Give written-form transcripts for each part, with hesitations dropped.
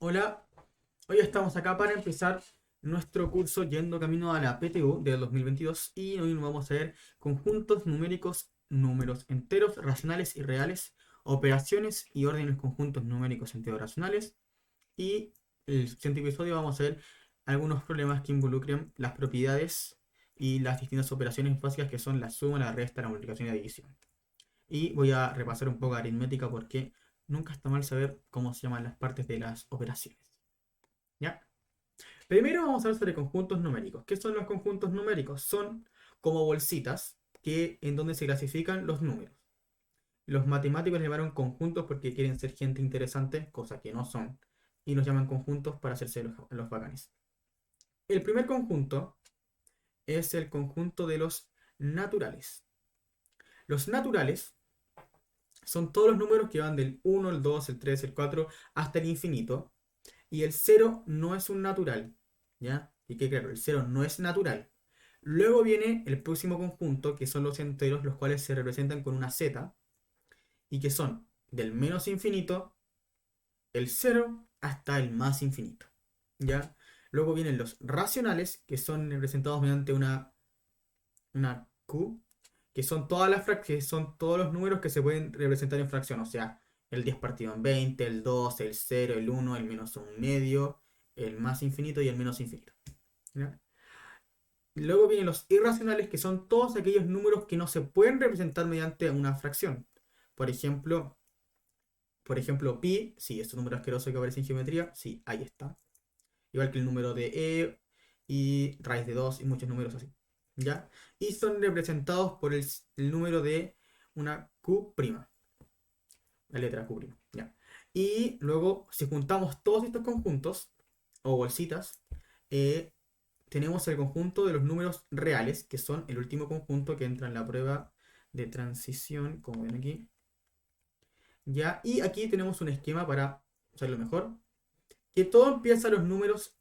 Hola, hoy estamos acá para empezar nuestro curso yendo camino a la PTU del 2022 y hoy nos vamos a ver conjuntos numéricos, números enteros, racionales y reales, operaciones y órdenes conjuntos numéricos enteros racionales y el siguiente episodio vamos a ver algunos problemas que involucren las propiedades y las distintas operaciones básicas que son la suma, la resta, la multiplicación y la división. Y voy a repasar un poco de aritmética porque nunca está mal saber cómo se llaman las partes de las operaciones. ¿Ya? Primero vamos a hablar sobre conjuntos numéricos. ¿Qué son los conjuntos numéricos? Son como bolsitas en donde se clasifican los números. Los matemáticos le llamaron conjuntos porque quieren ser gente interesante, cosa que no son. Y los llaman conjuntos para hacerse los bacanes. El primer conjunto es el conjunto de los naturales. Los naturales son todos los números que van del 1, el 2, el 3, el 4 hasta el infinito. Y el cero no es un natural. ¿Ya? Y que claro, el cero no es natural. Luego viene el próximo conjunto, que son los enteros, los cuales se representan con una z, y que son del menos infinito, el cero, hasta el más infinito. ¿Ya? Luego vienen los racionales, que son representados mediante una q, que son que son todos los números que se pueden representar en fracción, o sea, el 10 partido en 20, el 2, el cero, el uno, el menos un medio, el más infinito y el menos infinito. ¿Ya? Luego vienen los irracionales, que son todos aquellos números que no se pueden representar mediante una fracción. Por ejemplo, por ejemplo, pi, sí, es un número asqueroso que aparece en geometría, sí, ahí está. Igual que el número de y raíz de 2 y muchos números así. ¿Ya? Y son representados por el número de una q', la letra q'. ¿Ya? Y luego, si juntamos todos estos conjuntos, o bolsitas, eh, tenemos el conjunto de los números reales, que son el último conjunto que entra en la prueba de transición, como ven aquí. ¿Ya? Y aquí tenemos un esquema para hacerlo mejor, que todo empieza los números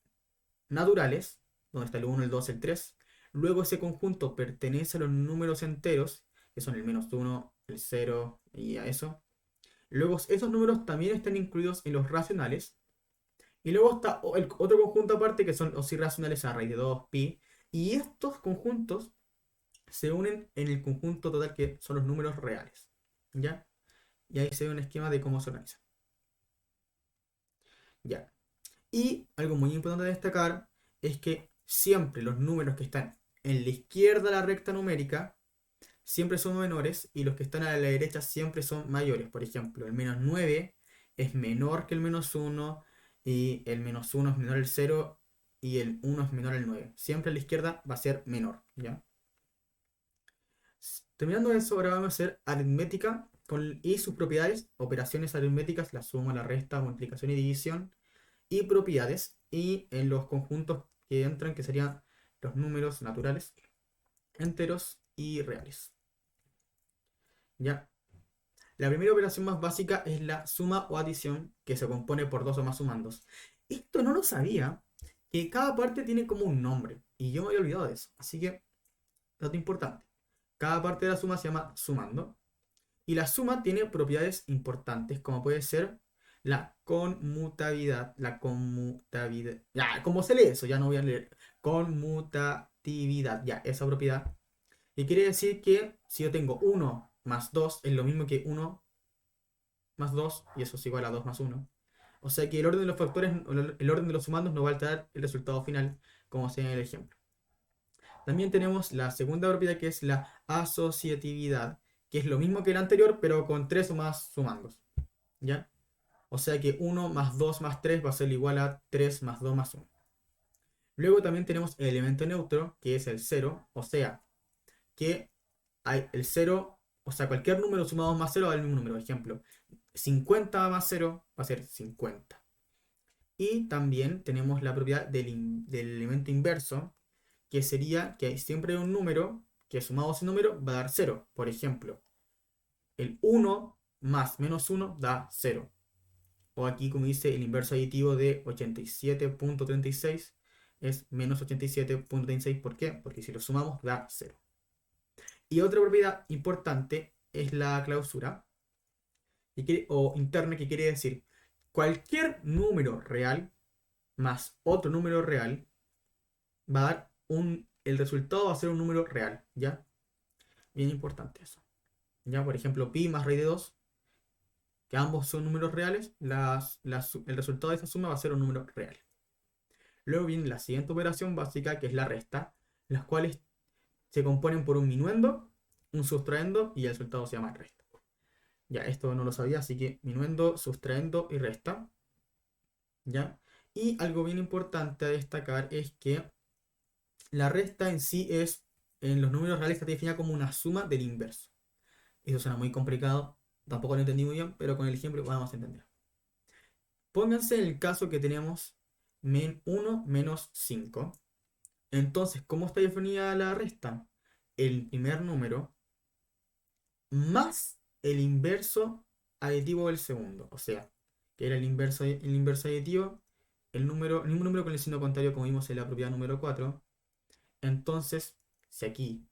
naturales, donde está el uno, el 2, el 3. Luego ese conjunto pertenece a los números enteros, que son el menos uno, el cero y a eso. Luego esos números también están incluidos en los racionales. Y luego está el otro conjunto aparte, que son los irracionales a raíz de 2 pi. Y estos conjuntos se unen en el conjunto total que son los números reales. ¿Ya? Y ahí se ve un esquema de cómo se organiza. ¿Ya? Y algo muy importante de destacar es que siempre los números que están en la izquierda de la recta numérica siempre son menores y los que están a la derecha siempre son mayores. Por ejemplo, el menos 9 es menor que el menos uno y el menos uno es menor al cero y el uno es menor al 9. Siempre a la izquierda va a ser menor. ¿Ya? Terminando eso, ahora vamos a hacer aritmética y sus propiedades, operaciones aritméticas, la suma, la resta, multiplicación y división y propiedades, y en los conjuntos que entran, que serían los números naturales, enteros y reales. ¿Ya? La primera operación más básica es la suma o adición, que se compone por dos o más sumandos. Esto no lo sabía, que cada parte tiene como un nombre, y yo me había olvidado de eso. Así que, dato importante. Cada parte de la suma se llama sumando, y la suma tiene propiedades importantes, como puede ser la conmutabilidad. La conmutabilidad. Ya, ¿cómo se lee eso? Ya no voy a leer. Conmutatividad. Ya, esa propiedad. Y quiere decir que si yo tengo uno más 2 es lo mismo que uno más 2 y eso es igual a 2 más uno. O sea que el orden de los factores, el orden de los sumandos no va a alterar el resultado final, como sea en el ejemplo. También tenemos la segunda propiedad, que es la asociatividad, que es lo mismo que la anterior, pero con tres o más sumandos. ¿Ya? O sea que uno más 2 más 3 va a ser igual a 3 más 2 más uno. Luego también tenemos el elemento neutro, que es el cero, o sea que hay el cero, o sea, cualquier número sumado más cero da el mismo número. Por ejemplo, 50 más cero va a ser 50. Y también tenemos la propiedad del elemento inverso, que sería que siempre hay un número que sumado a ese número va a dar cero. Por ejemplo, el uno más menos uno da cero. O aquí, como dice, el inverso aditivo de 87,36 es menos 87,36. ¿Por qué? Porque si lo sumamos da cero. Y otra propiedad importante es la clausura o interna, que quiere decir cualquier número real más otro número real va a dar el resultado va a ser un número real, ¿ya? Bien importante eso. Ya, por ejemplo, pi más raíz de 2, que ambos son números reales, el resultado de esa suma va a ser un número real. Luego viene la siguiente operación básica, que es la resta, las cuales se componen por un minuendo, un sustraendo y el resultado se llama resta. Ya, esto no lo sabía, así que minuendo, sustraendo y resta. ¿Ya? Y algo bien importante a destacar es que la resta en sí en los números reales, está definida como una suma del inverso. Eso suena muy complicado, tampoco lo entendí muy bien, pero con el ejemplo vamos a entender. Pónganse en el caso que tenemos 1 menos 5. Entonces, ¿cómo está definida la resta? El primer número más el inverso aditivo del segundo. O sea, que era el inverso aditivo, el mismo número con el signo contrario como vimos en la propiedad número 4. Entonces, si aquí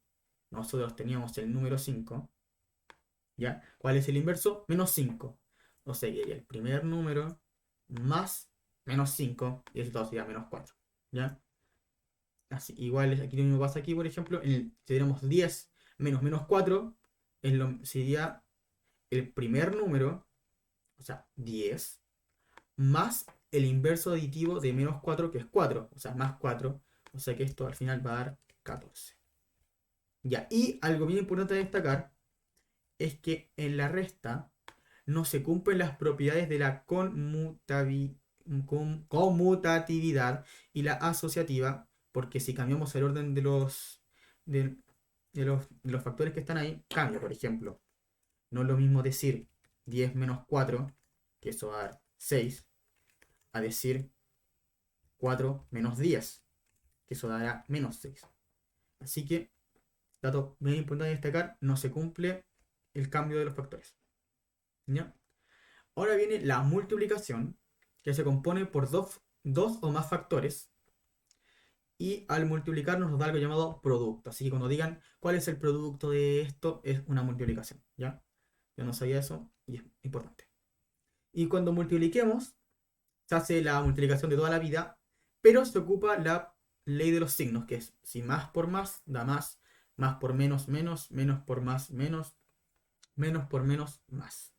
nosotros teníamos el número 5, ¿ya? ¿Cuál es el inverso? Menos 5. O sea, que el primer número más menos 5, y eso todo sería menos 4. ¿Ya? Así, igual aquí lo mismo pasa aquí, por ejemplo, si tenemos 10 menos 4, sería el primer número, o sea, 10, más el inverso aditivo de menos 4, que es 4, o sea, más 4, o sea que esto al final va a dar 14. Ya, y algo bien importante de destacar es que en la resta no se cumplen las propiedades de la conmutatividad y la asociativa, porque si cambiamos el orden de, de los factores que están ahí, cambia. Por ejemplo, no es lo mismo decir 10 menos 4, que eso va a dar 6, a decir 4 menos 10, que eso dará menos 6. Así que, dato bien importante de destacar, no se cumple el cambio de los factores. ¿Ya? Ahora viene la multiplicación, que se compone por dos o más factores, y al multiplicar nos da algo llamado producto. Así que cuando digan cuál es el producto de esto, es una multiplicación. ¿Ya? Yo no sabía eso y es importante. Y cuando multipliquemos, se hace la multiplicación de toda la vida, pero se ocupa la ley de los signos, que es si más por más da más por menos menos, menos por más menos, menos por menos más.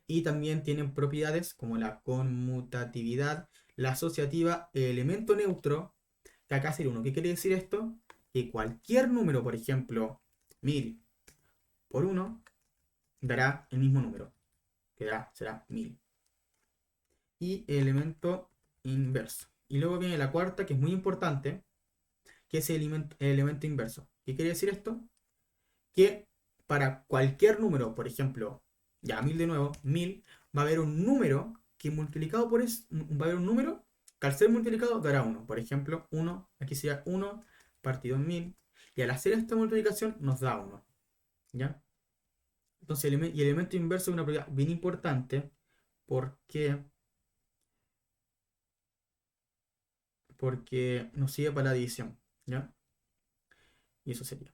Y también tienen propiedades como la conmutatividad, la asociativa, el elemento neutro, que acá sería 1. ¿Qué quiere decir esto? Que cualquier número, por ejemplo, 1000 por 1, dará el mismo número, que será 1000. Y el elemento inverso. Y luego viene la cuarta, que es muy importante, que es el elemento inverso. ¿Qué quiere decir esto? Que para cualquier número, por ejemplo, ya 1000 de nuevo, 1000, va a haber un número que multiplicado por eso, va a haber un número que al ser multiplicado dará 1. Por ejemplo, 1, aquí sería 1 partido en 1000, y al hacer esta multiplicación nos da 1. ¿Ya? Entonces, y el elemento inverso es una propiedad bien importante porque, porque nos sirve para la división. ¿Ya? Y eso sería.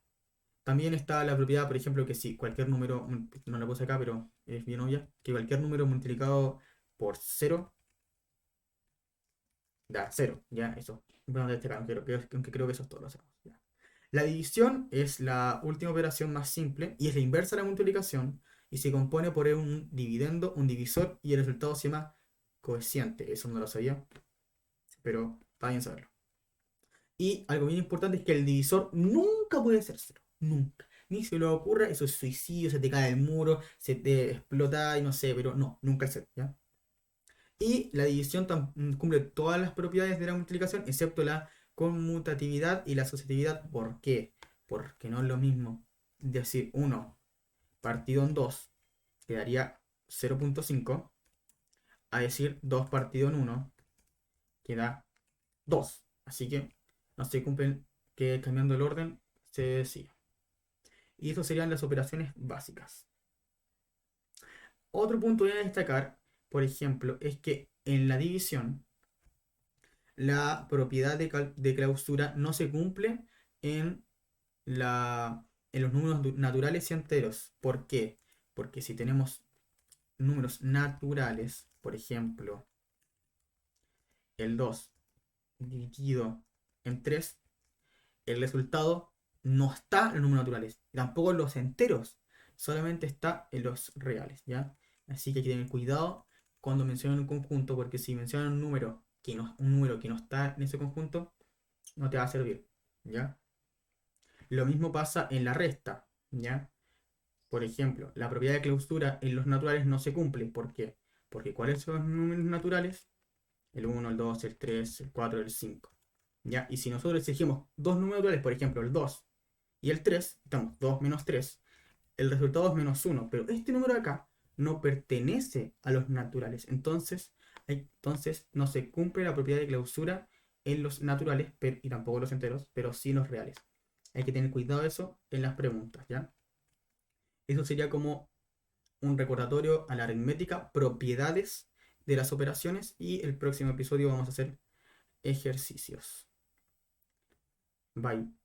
También está la propiedad, por ejemplo, que si cualquier número, no la puse acá, pero es bien obvia, que cualquier número multiplicado por 0 da 0, ¿ya? Eso. Bueno, de este caso, aunque creo que eso es todo lo hacemos. ¿Ya? La división es la última operación más simple y es la inversa de la multiplicación y se compone por un dividendo, un divisor y el resultado se llama cociente. Eso no lo sabía, pero está bien saberlo. Y algo bien importante es que el divisor nunca puede ser 0. Nunca. Ni se le ocurra, eso es suicidio, se te cae el muro, se te explota y no sé, pero no, nunca es 0, ¿ya? Y la división cumple todas las propiedades de la multiplicación, excepto la conmutatividad y la asociatividad. ¿Por qué? Porque no es lo mismo decir 1 partido en 2, que daría 0.5, a decir 2 partido en 1, que da 2. Así que no se cumplen, que cambiando el orden se sigue. Y eso serían las operaciones básicas. Otro punto a destacar, por ejemplo, es que en la división la propiedad de clausura no se cumple en, en los números naturales y enteros. ¿Por qué? Porque si tenemos números naturales, por ejemplo, el 2 dividido en 3, el resultado no está en los números naturales, tampoco en los enteros, solamente está en los reales, ¿ya? Así que hay que tener cuidado cuando mencionan un conjunto, porque si mencionan un número que no está en ese conjunto, no te va a servir, ¿ya? Lo mismo pasa en la resta, ¿ya? Por ejemplo, la propiedad de clausura en los naturales no se cumple. ¿Por qué? Porque ¿cuáles son los números naturales? El 1, el 2, el 3, el 4, el 5. ¿Ya? Y si nosotros exigimos dos números naturales, por ejemplo, el 2 y el 3, estamos 2 menos 3, el resultado es menos 1. Pero este número de acá no pertenece a los naturales. Entonces no se cumple la propiedad de clausura en los naturales y tampoco en los enteros, pero sí en los reales. Hay que tener cuidado de eso en las preguntas, ¿ya? Eso sería como un recordatorio a la aritmética, propiedades de las operaciones, y el próximo episodio vamos a hacer ejercicios. Bye.